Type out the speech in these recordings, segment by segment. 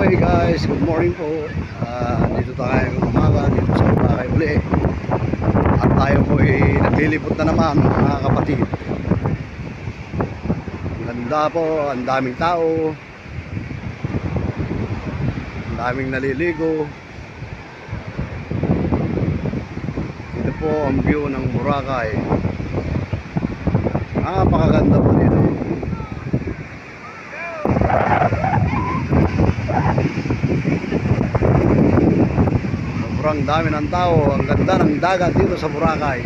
Hi guys, good morning po. Dito tayo umaga dito sa Boracay uli. At tayo po ay naglilipot na naman mga kapatid. Ang ganda po, ang daming tao, ang daming naliligo. Ito po ang view ng Boracay. Napakaganda po dito. Sobrang dami ng tao. Ang ganda ng dagat dito sa Boracay.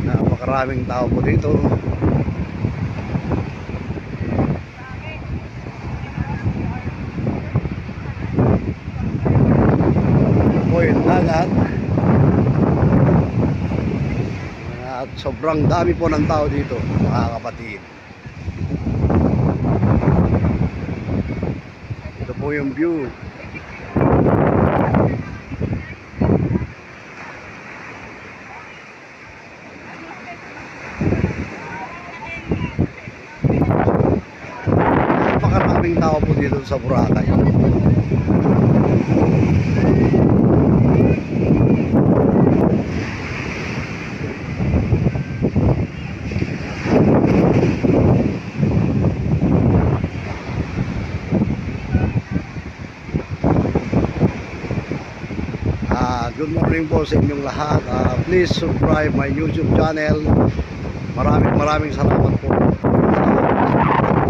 Napakaraming tao po dito. Po yung dagat. At sobrang dami po ng tao dito mga kapatid. Ito po yung view. Napakaraming tao po dito sa Boracay. Good morning po sa inyong lahat. Please subscribe my YouTube channel. Maraming salamat po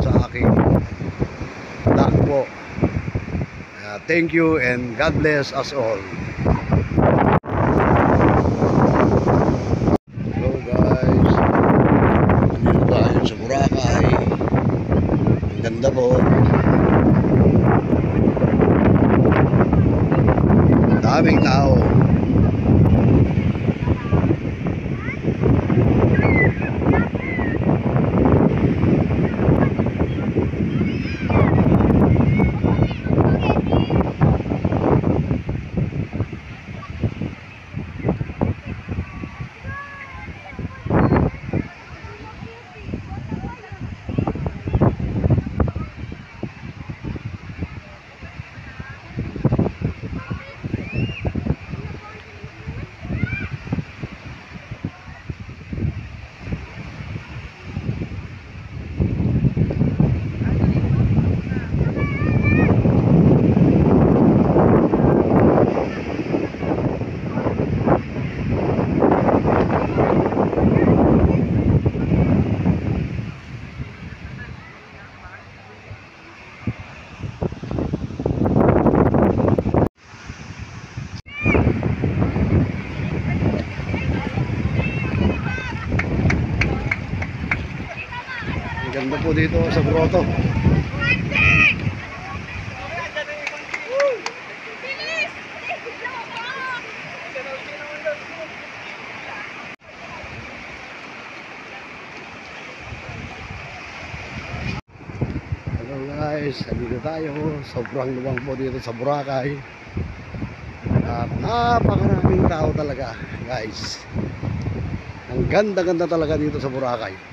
sa aking vlog po. Thank you and God bless us all. Hello guys, dito tayo sa Boracay. Ang ganda po. Daming tao. Ganda po dito sa grotto. Hello guys, dito tayo. Sobrang luwang po dito sa Boracay. At napakaraming tao talaga guys. Ang ganda-ganda talaga dito sa Boracay.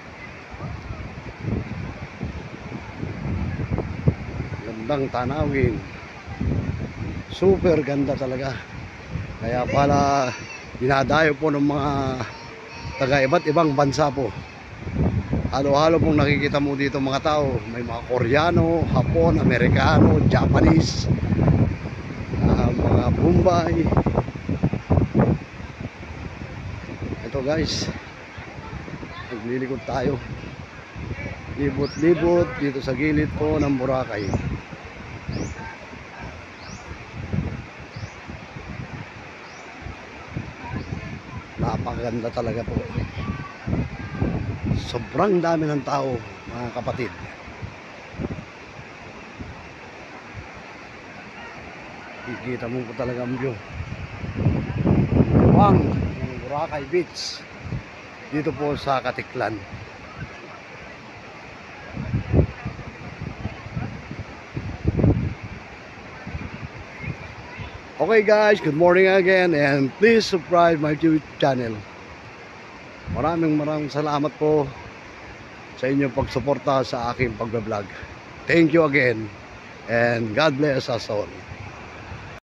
Gandang tanawin, super ganda talaga. Kaya pala dinadayo po ng mga taga iba't ibang bansa po. Halo-halo pong nakikita mo dito mga tao. May mga Koreano, Hapon, Amerikano, Japanese, mga Bombay. Ito guys, naglilikod tayo, libot-libot dito sa gilid po ng Boracay. Napakaganda talaga po. Sobrang dami ng tao mga kapatid. Kikita mo po talaga ang view. Buwang ng Boracay Beach dito po sa Katiklan. Okay guys, good morning again and please subscribe my YouTube channel. Maraming salamat po sa inyong pagsuporta sa aking pagbablog. Thank you again and God bless us all.